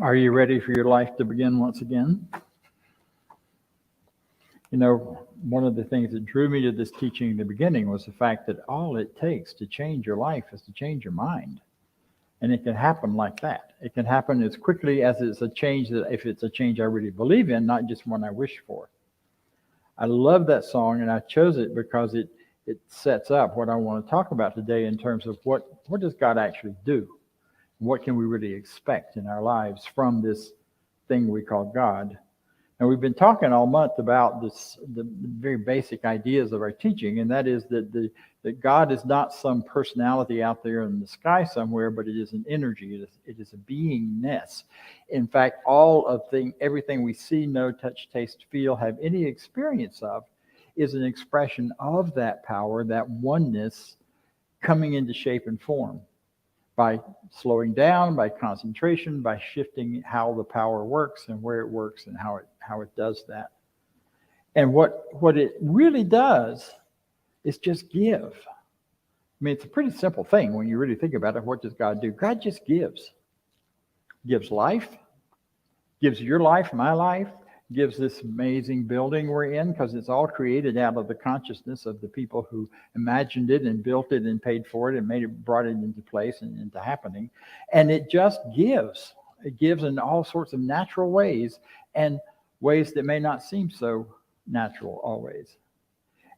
Are you ready for your life to begin once again? You know, one of the things that drew me to this teaching in the beginning was the fact that all it takes to change your life is to change your mind. And it can happen like that. It can happen as quickly as it's a change that, if it's a change I really believe in, not just one I wish for. I love that song, and I chose it because it sets up what I want to talk about today in terms of what does God actually do? What can we really expect in our lives from this thing we call God? And we've been talking all month about the very basic ideas of our teaching, and that is that God is not some personality out there in the sky somewhere, but it is an energy. It is a beingness. In fact, everything we see, know, touch, taste, feel, have any experience of, is an expression of that power, that oneness, coming into shape and form by slowing down, by concentration, by shifting how the power works and where it works and how it does that. And what it really does is just give. I mean, it's a pretty simple thing when you really think about it. What does God do? God just gives. Gives life, gives your life, my life, gives this amazing building we're in, because it's all created out of the consciousness of the people who imagined it and built it and paid for it and brought it into place and into happening. And it just gives. It gives in all sorts of natural ways, and ways that may not seem so natural always.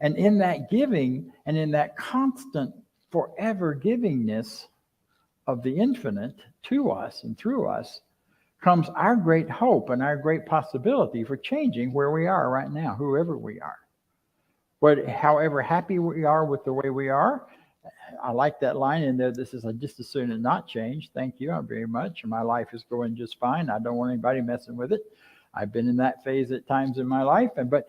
And in that giving, and in that constant forever givingness of the infinite to us and through us, comes our great hope and our great possibility for changing where we are right now, whoever we are. However happy we are with the way we are, I like that line in there. This is just as soon as not change. Thank you very much. My life is going just fine. I don't want anybody messing with it. I've been in that phase at times in my life, but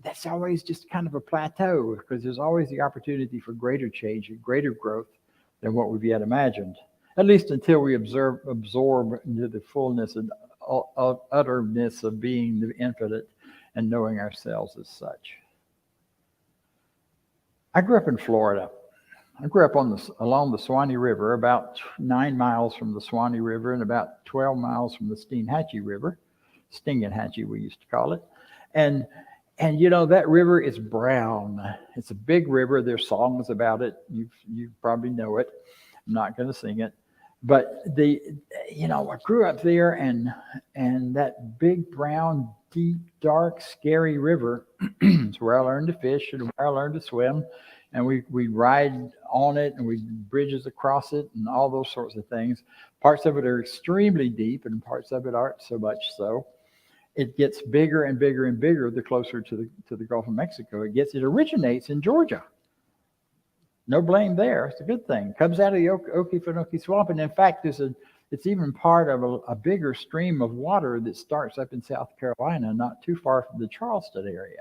that's always just kind of a plateau, because there's always the opportunity for greater change and greater growth than what we've yet imagined. At least until we absorb into the fullness and utterness of being the infinite and knowing ourselves as such. I grew up in Florida. I grew up along the Swanee River, about 9 miles from the Swanee River and about 12 miles from the Steinhatchee River. Stinginhatchee, we used to call it. And that river is brown. It's a big river. There's songs about it. You probably know it. I'm not going to sing it. But I grew up there, and that big, brown, deep, dark, scary river is where I learned to fish and where I learned to swim. And we ride on it, and we bridges across it and all those sorts of things. Parts of it are extremely deep, and parts of it aren't so much so. It gets bigger and bigger and bigger the closer to the Gulf of Mexico it gets. It originates in Georgia. No blame there. It's a good thing. Comes out of the Okefenokee Swamp. And in fact, it's even part of a bigger stream of water that starts up in South Carolina, not too far from the Charleston area.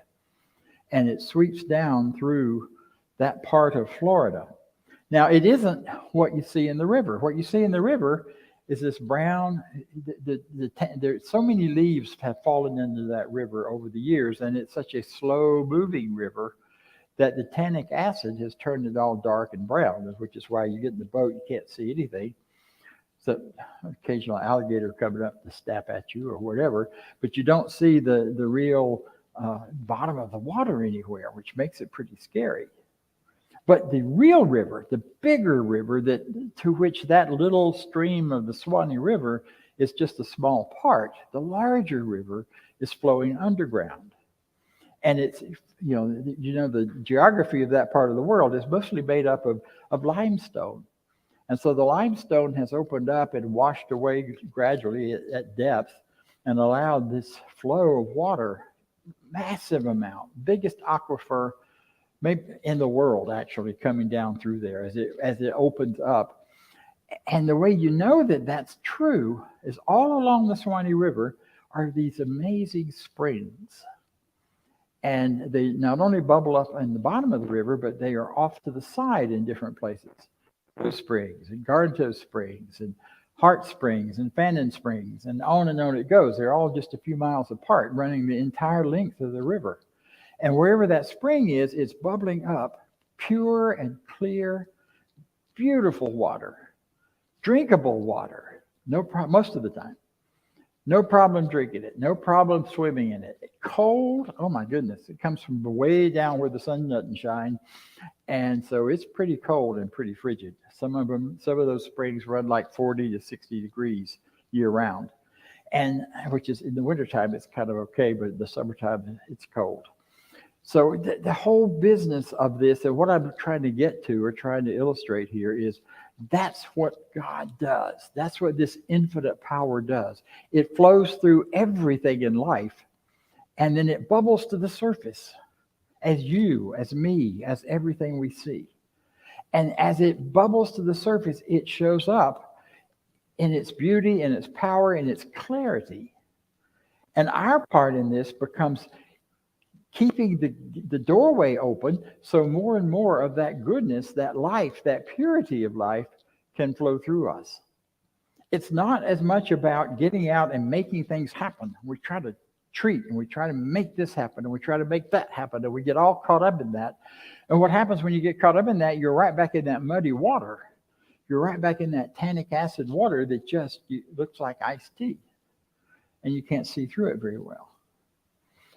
And it sweeps down through that part of Florida. Now, it isn't what you see in the river. What you see in the river is this brown, there's so many leaves have fallen into that river over the years, and it's such a slow-moving river that the tannic acid has turned it all dark and brown, which is why you get in the boat, you can't see anything. So occasional alligator coming up to snap at you or whatever, but you don't see the real bottom of the water anywhere, which makes it pretty scary. But the real river, the bigger river to which that little stream of the Swanee River is just a small part, the larger river is flowing underground. And it's, the geography of that part of the world is mostly made up of limestone. And so the limestone has opened up and washed away gradually at depth and allowed this flow of water, massive amount, biggest aquifer maybe in the world actually coming down through there as it opens up. And the way you know that that's true is all along the Swanee River are these amazing springs. And they not only bubble up in the bottom of the river, but they are off to the side in different places. Blue Springs and Garnto Springs and Hart Springs and Fannin Springs, and on it goes. They're all just a few miles apart, running the entire length of the river. And wherever that spring is, it's bubbling up, pure and clear, beautiful water, drinkable water, Most of the time. No problem drinking it. No problem swimming in it. Cold, oh my goodness. It comes from way down where the sun doesn't shine. And so it's pretty cold and pretty frigid. Some of those springs run like 40 to 60 degrees year round. And which is in the wintertime, it's kind of okay, but in the summertime, it's cold. So the whole business of this, and what I'm trying to get to or trying to illustrate here, is that's what God does. That's what this infinite power does. It flows through everything in life, and then it bubbles to the surface as you, as me, as everything we see. And as it bubbles to the surface, it shows up in its beauty, in its power, in its clarity. And our part in this becomes keeping the doorway open so more and more of that goodness, that life, that purity of life can flow through us. It's not as much about getting out and making things happen. We try to treat and we try to make this happen and we try to make that happen and we get all caught up in that. And what happens when you get caught up in that, you're right back in that muddy water. You're right back in that tannic acid water that just looks like iced tea. And you can't see through it very well.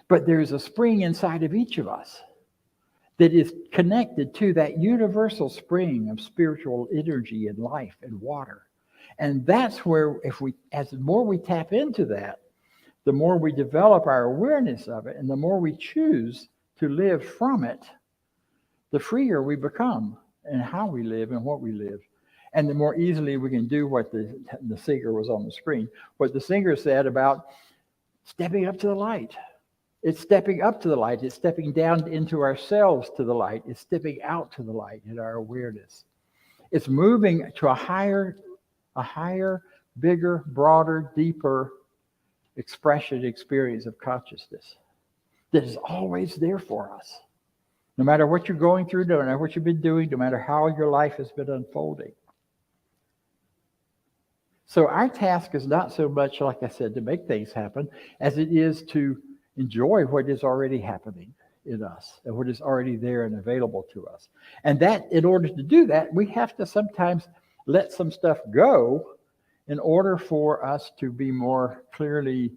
But there's a spring inside of each of us that is connected to that universal spring of spiritual energy and life and water. And that's where, as the more we tap into that, the more we develop our awareness of it, and the more we choose to live from it, the freer we become in how we live and what we live. And the more easily we can do what the singer was on the screen, what the singer said about stepping up to the light. It's stepping up to the light. It's stepping down into ourselves to the light. It's stepping out to the light in our awareness. It's moving to a higher, bigger, broader, deeper expression, experience of consciousness that is always there for us. No matter what you're going through, no matter what you've been doing, no matter how your life has been unfolding. So our task is not so much, like I said, to make things happen, as it is to enjoy what is already happening in us and what is already there and available to us. And that, in order to do that, we have to sometimes let some stuff go in order for us to be more clearly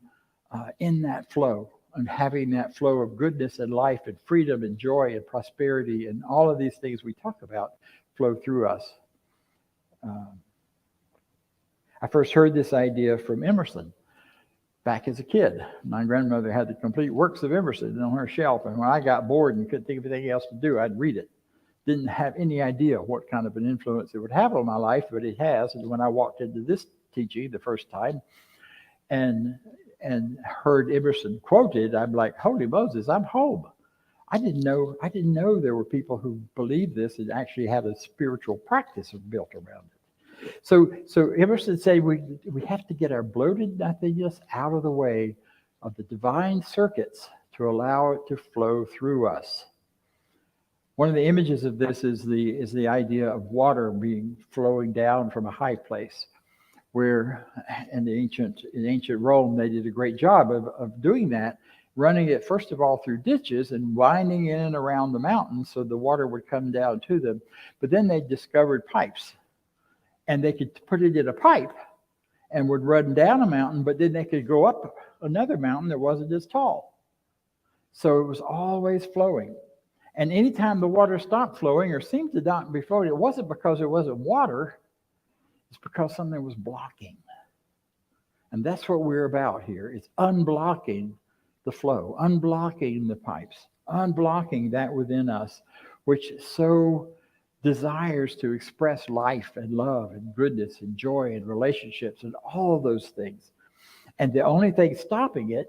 in that flow and having that flow of goodness and life and freedom and joy and prosperity and all of these things we talk about flow through us. I first heard this idea from Emerson back as a kid. My grandmother had the complete works of Emerson on her shelf, and when I got bored and couldn't think of anything else to do, I'd read it. Didn't have any idea what kind of an influence it would have on my life, but it has. And when I walked into this teaching the first time and heard Emerson quoted, I'm like, holy Moses, I'm home. I didn't know there were people who believed this and actually had a spiritual practice built around it. So Emerson said we have to get our bloated nothingness out of the way of the divine circuits to allow it to flow through us. One of the images of this is the idea of water flowing down from a high place, where in ancient Rome they did a great job of doing that, running it first of all through ditches and winding in and around the mountains so the water would come down to them. But then they discovered pipes. And they could put it in a pipe and would run down a mountain, but then they could go up another mountain that wasn't as tall. So it was always flowing. And anytime the water stopped flowing or seemed to not be flowing, it wasn't because it wasn't water. It's because something was blocking. And that's what we're about here. It's unblocking the flow, unblocking the pipes, unblocking that within us, which so desires to express life and love and goodness and joy and relationships and all those things. And the only thing stopping it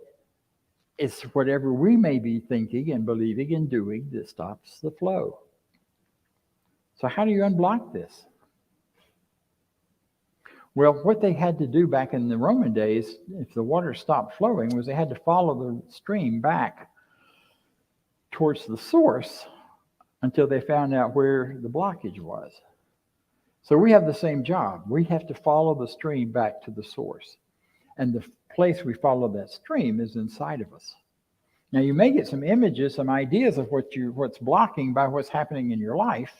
is whatever we may be thinking and believing and doing that stops the flow. So how do you unblock this? Well, what they had to do back in the Roman days, if the water stopped flowing, was they had to follow the stream back towards the source until they found out where the blockage was. So we have the same job. We have to follow the stream back to the source. And the place we follow that stream is inside of us. Now you may get some images, some ideas of what's blocking by what's happening in your life.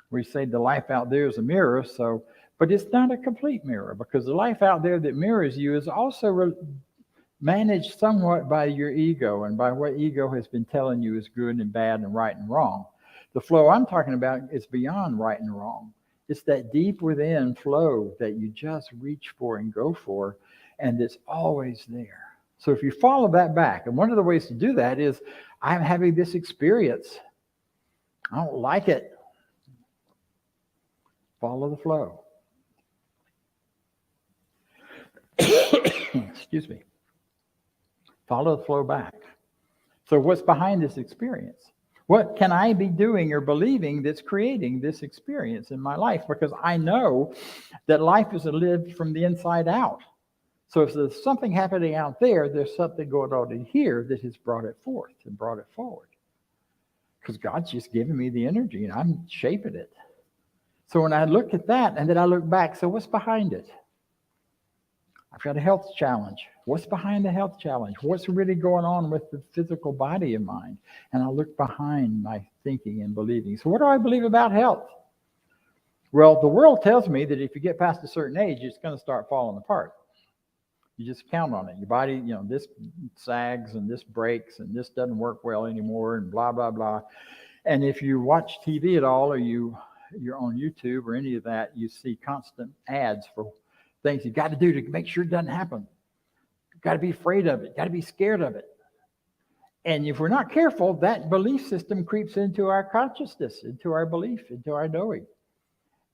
We say the life out there is a mirror, so But it's not a complete mirror, because the life out there that mirrors you is also managed somewhat by your ego and by what ego has been telling you is good and bad and right and wrong. The flow I'm talking about is beyond right and wrong. It's that deep within flow that you just reach for and go for, and it's always there. So if you follow that back, and one of the ways to do that is, I'm having this experience. I don't like it. Follow the flow. Excuse me. Follow the flow back. So what's behind this experience? What can I be doing or believing that's creating this experience in my life? Because I know that life is lived from the inside out. So if there's something happening out there, there's something going on in here that has brought it forth and brought it forward. Because God's just giving me the energy and I'm shaping it. So when I look at that and then I look back, so what's behind it? I've got a health challenge. What's behind the health challenge? What's really going on with the physical body of mine? And I look behind my thinking and believing. So what do I believe about health? Well, the world tells me that if you get past a certain age, it's going to start falling apart. You just count on it. Your body, this sags and this breaks and this doesn't work well anymore and blah, blah, blah. And if you watch TV at all, or you're on YouTube or any of that, you see constant ads for things you've got to do to make sure it doesn't happen. You've got to be afraid of it. You've got to be scared of it. And if we're not careful, that belief system creeps into our consciousness, into our belief, into our knowing.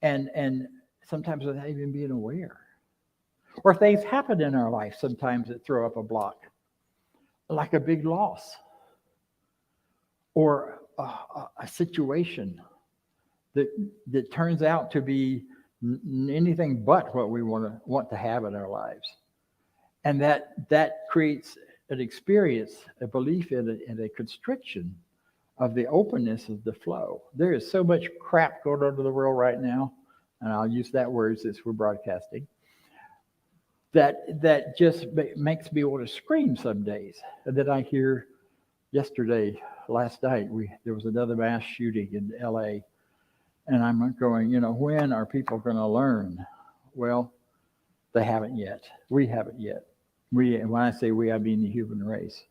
And sometimes without even being aware. Or things happen in our life sometimes that throw up a block, like a big loss, or a situation that turns out to be anything but what we want to have in our lives. And that creates an experience, a belief in a constriction of the openness of the flow. There is so much crap going on in the world right now, and I'll use that word since we're broadcasting, that just makes me want to scream some days. And then I hear last night, there was another mass shooting in LA. And I'm going, when are people going to learn? Well, they haven't yet. We haven't yet. When I say we, I mean the human race.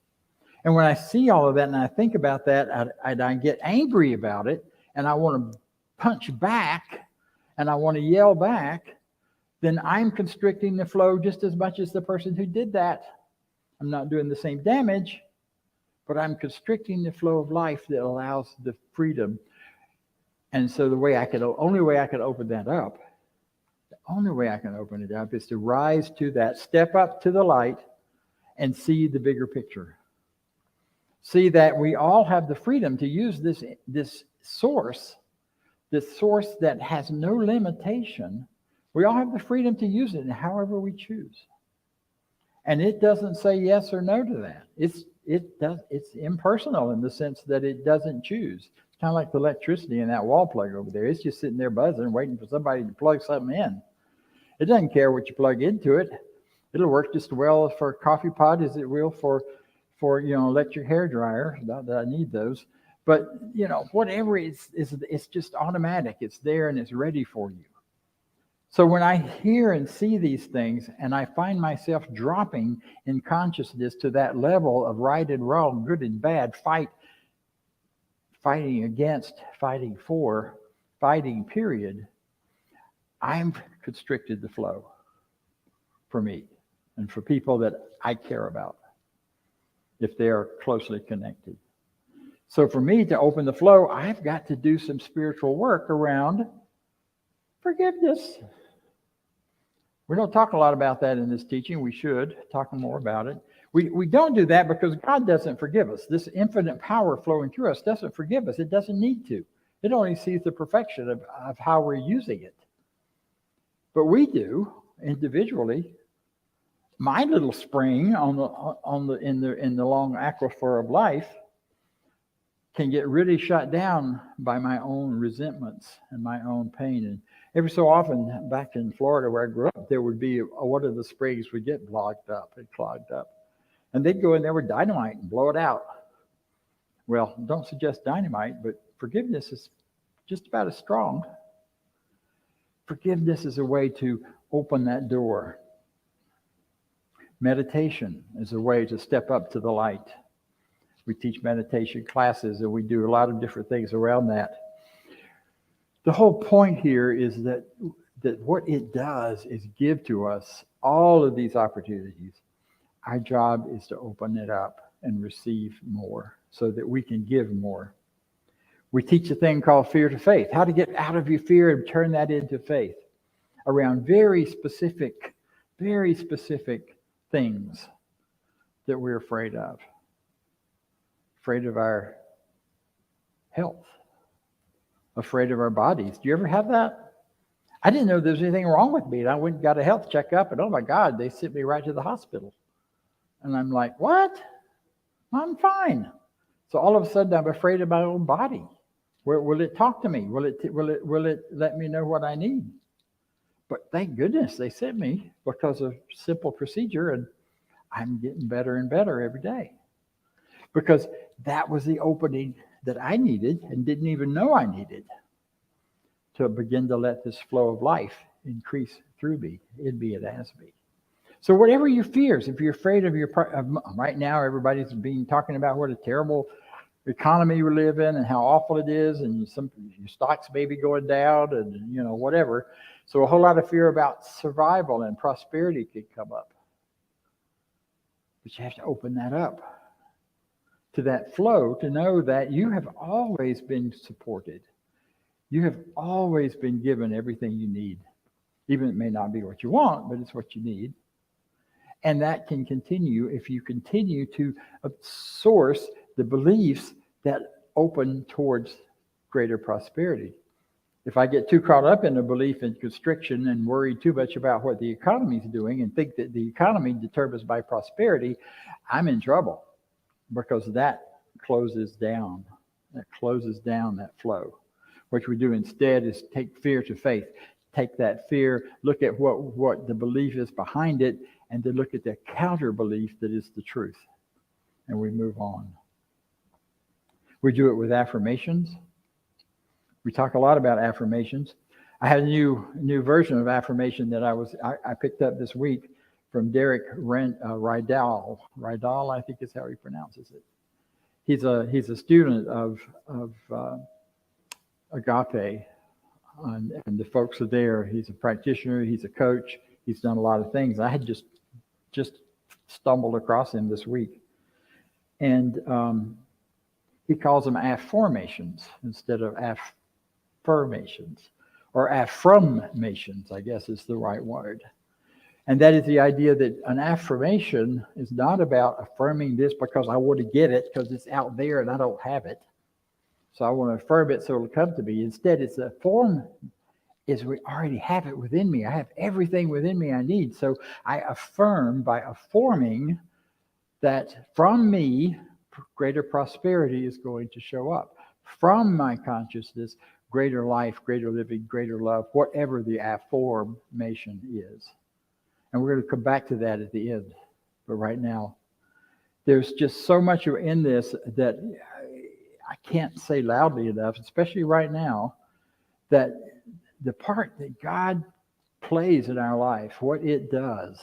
And when I see all of that and I think about that, I get angry about it, and I want to punch back, and I want to yell back, then I'm constricting the flow just as much as the person who did that. I'm not doing the same damage, but I'm constricting the flow of life that allows the freedom. And so the only way I can open that up, is to rise to that, step up to the light, and see the bigger picture. See that we all have the freedom to use this source that has no limitation. We all have the freedom to use it however we choose. And it doesn't say yes or no to that. It's impersonal in the sense that it doesn't choose. It's kind of like the electricity in that wall plug over there. It's just sitting there buzzing, waiting for somebody to plug something in. It doesn't care what you plug into it. It'll work just as well for a coffee pot as it will for electric hair dryer. Not that I need those. But, whatever, it's just automatic. It's there and it's ready for you. So when I hear and see these things, and I find myself dropping in consciousness to that level of right and wrong, good and bad, fighting against, fighting for, fighting, period, I'm constricted the flow for me and for people that I care about, if they are closely connected. So for me to open the flow, I've got to do some spiritual work around forgiveness. We don't talk a lot about that in this teaching. We should talk more about it. We don't do that because God doesn't forgive us. This infinite power flowing through us doesn't forgive us. It doesn't need to. It only sees the perfection of how we're using it. But we do individually. My little spring in the long aquifer of life can get really shut down by my own resentments and my own pain. And every so often, back in Florida where I grew up, there would be one of the springs would get clogged up. And they'd go in there with dynamite and blow it out. Well, don't suggest dynamite, but forgiveness is just about as strong. Forgiveness is a way to open that door. Meditation is a way to step up to the light. We teach meditation classes, and we do a lot of different things around that. The whole point here is that what it does is give to us all of these opportunities. Our job is to open it up and receive more so that we can give more. We teach a thing called fear to faith, how to get out of your fear and turn that into faith around very specific things that we're afraid of. Afraid of our health, afraid of our bodies. Do you ever have that? I didn't know there was anything wrong with me. And I went and got a health checkup, and oh my God, they sent me right to the hospital. And I'm like, what? I'm fine. So all of a sudden, I'm afraid of my own body. Will it talk to me? Will it let me know what I need? But thank goodness they sent me because of simple procedure, and I'm getting better and better every day. Because that was the opening that I needed and didn't even know I needed to begin to let this flow of life increase through me, in me, and as me. So whatever your fears, if you're afraid of right now, everybody's talking about what a terrible economy we live in and how awful it is, and your stocks may be going down, and whatever. So a whole lot of fear about survival and prosperity could come up. But you have to open that up to that flow to know that you have always been supported. You have always been given everything you need. Even it may not be what you want, but it's what you need. And that can continue if you continue to source the beliefs that open towards greater prosperity. If I get too caught up in a belief in constriction and worry too much about what the economy is doing and think that the economy determines my prosperity, I'm in trouble, because that closes down that flow. What we do instead is take fear to faith. Take that fear, look at what the belief is behind it, and then look at the counter belief that is the truth. And we move on. We do it with affirmations. We talk a lot about affirmations. I had a new version of affirmation that I picked up this week from Derek Rydell. Rydell, I think is how he pronounces it. He's a student of Agape, and the folks are there. He's a practitioner. He's a coach. He's done a lot of things. I had just stumbled across him this week, and he calls them affirmations instead of affirmations, or affirmations, I guess is the right word. And that is the idea that an affirmation is not about affirming this because I want to get it, because it's out there and I don't have it. So I want to affirm it so it'll come to me. Instead, it's a form is we already have it within me. I have everything within me I need. So I affirm by affirming that from me, greater prosperity is going to show up. From my consciousness, greater life, greater living, greater love, whatever the affirmation is. And we're going to come back to that at the end. But right now, there's just so much in this that I can't say loudly enough, especially right now, that the part that God plays in our life, what it does,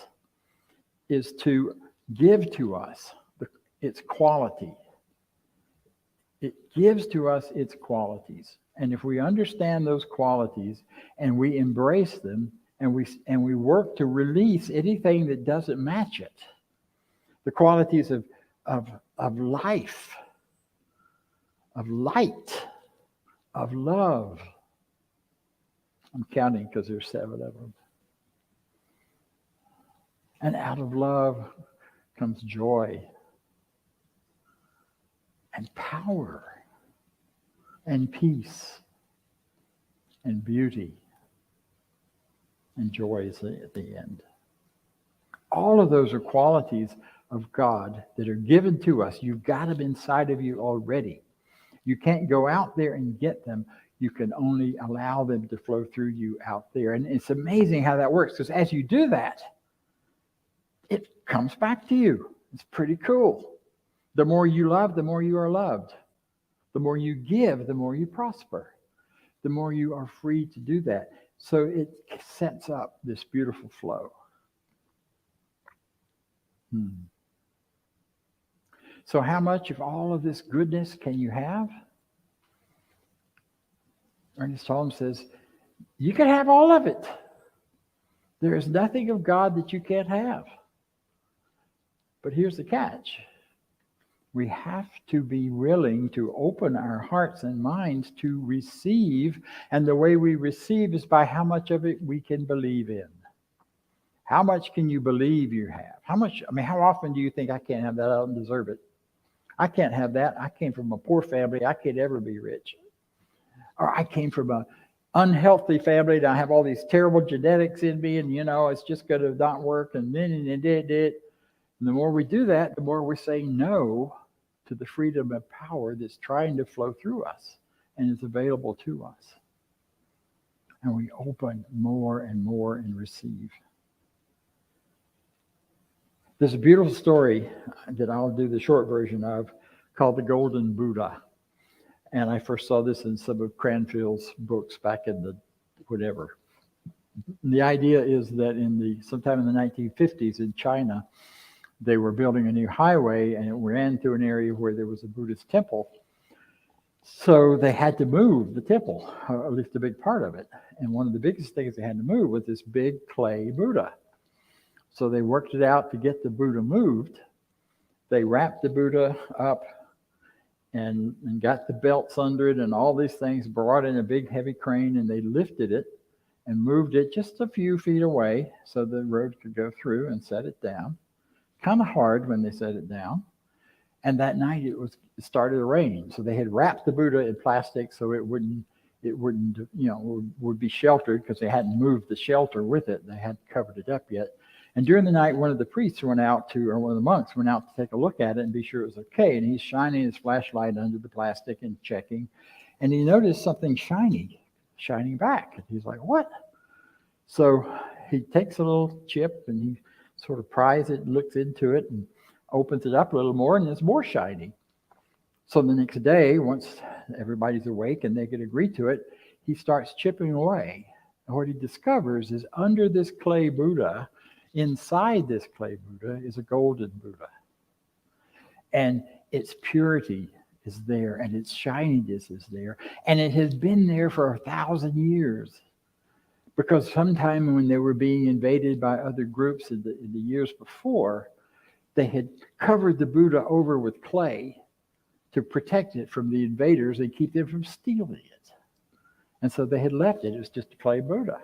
is to give to us its quality. It gives to us its qualities. And if we understand those qualities and we embrace them, and we work to release anything that doesn't match it, the qualities of life, of light, of love. I'm counting because there's 7 of them. And out of love comes joy and power and peace and beauty. And joy is at the end. All of those are qualities of God that are given to us. You've got them inside of you already. You can't go out there and get them. You can only allow them to flow through you out there. And it's amazing how that works, because as you do that, it comes back to you. It's pretty cool. The more you love, the more you are loved. The more you give, the more you prosper. The more you are free to do that. So it sets up this beautiful flow. So how much of all of this goodness can you have? Ernest Holmes says, you can have all of it. There is nothing of God that you can't have. But here's the catch. We have to be willing to open our hearts and minds to receive. And the way we receive is by how much of it we can believe in. How much can you believe you have? How often do you think, I can't have that, I don't deserve it? I can't have that. I came from a poor family. I can't ever be rich. Or I came from an unhealthy family and I have all these terrible genetics in me and, it's just going to not work. And then it did. And the more we do that, the more we're saying no to the freedom and power that's trying to flow through us and is available to us. And we open more and more and receive. There's a beautiful story that I'll do the short version of called The Golden Buddha. And I first saw this in some of Cranfield's books back in the whatever. The idea is that sometime in the 1950s in China, they were building a new highway and it ran through an area where there was a Buddhist temple. So they had to move the temple, or at least a big part of it. And one of the biggest things they had to move was this big clay Buddha. So they worked it out to get the Buddha moved. They wrapped the Buddha up and got the belts under it and all these things, brought in a big heavy crane, and they lifted it and moved it just a few feet away so the road could go through and set it down. Kind of hard when they set it down. And that night it started to rain. So they had wrapped the Buddha in plastic so it wouldn't, would be sheltered because they hadn't moved the shelter with it. They hadn't covered it up yet. And during the night, one of the priests one of the monks went out to take a look at it and be sure it was okay. And he's shining his flashlight under the plastic and checking. And he noticed something shining back. And he's like, what? So he takes a little chip and he sort of pries it, looks into it, and opens it up a little more, and it's more shiny. So the next day, once everybody's awake and they can agree to it, he starts chipping away. And what he discovers is under this clay Buddha, inside this clay Buddha is a golden Buddha. And its purity is there, and its shininess is there. And it has been there for 1,000 years. Because sometime when they were being invaded by other groups in the years before, they had covered the Buddha over with clay to protect it from the invaders and keep them from stealing it. And so they had left it. It was just a clay Buddha.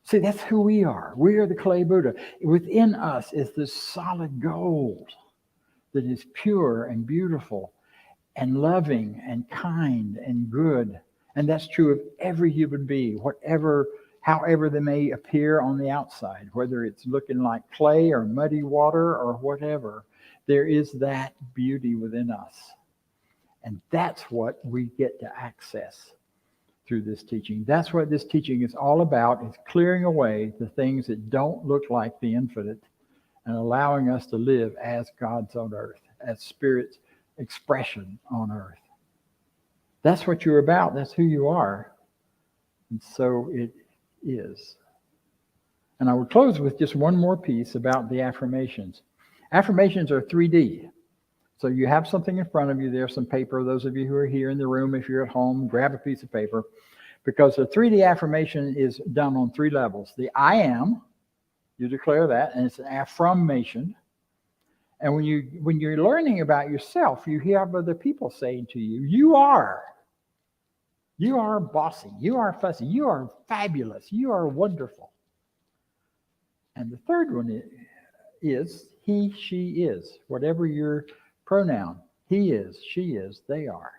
See, that's who we are. We are the clay Buddha. Within us is this solid gold that is pure and beautiful and loving and kind and good. And that's true of every human being, however they may appear on the outside, whether it's looking like clay or muddy water or whatever, there is that beauty within us. And that's what we get to access through this teaching. That's what this teaching is all about, is clearing away the things that don't look like the infinite and allowing us to live as God's on earth, as Spirit's expression on earth. That's what you're about. That's who you are. And so it is. And I will close with just one more piece about the affirmations. Affirmations are 3D. So you have something in front of you. There's some paper. Those of you who are here in the room, if you're at home, grab a piece of paper. Because the 3D affirmation is done on 3 levels. The I am, you declare that, and it's an affirmation. And when you're learning about yourself, you hear other people saying to you, you are bossy, you are fussy, you are fabulous, you are wonderful. And the third one is he, she is, whatever your pronoun, he is, she is, they are.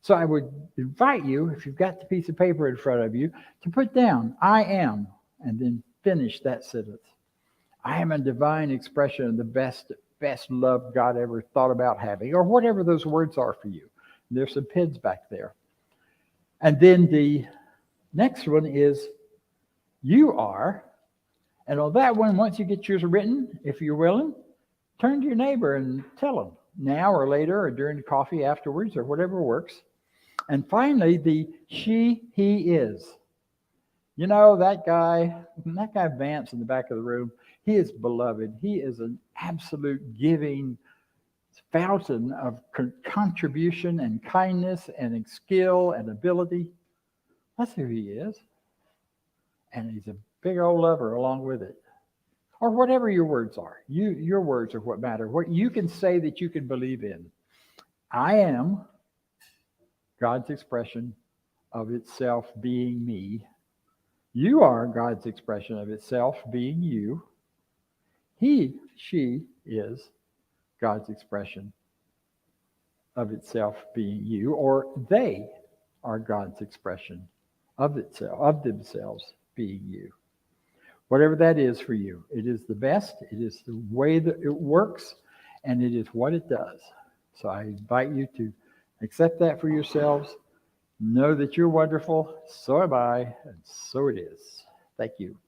So I would invite you, if you've got the piece of paper in front of you, to put down, I am, and then finish that sentence. I am a divine expression of the best love God ever thought about having, or whatever those words are for you. There's some pens back there. And then the next one is you are. And on that one, once you get yours written, if you're willing, turn to your neighbor and tell them now or later or during the coffee afterwards or whatever works. And finally, the she, he is. You know, that guy Vance in the back of the room, he is beloved. He is an absolute giving fountain of contribution and kindness and skill and ability. That's who he is. And he's a big old lover along with it. Or whatever your words are. Your words are what matter. What you can say that you can believe in. I am God's expression of itself being me. You are God's expression of itself being you. She is God's expression of itself being you, or they are God's expression of themselves being you. Whatever that is for you, it is the best, it is the way that it works, and it is what it does. So I invite you to accept that for yourselves. Know that you're wonderful, so am I, and so it is. Thank you.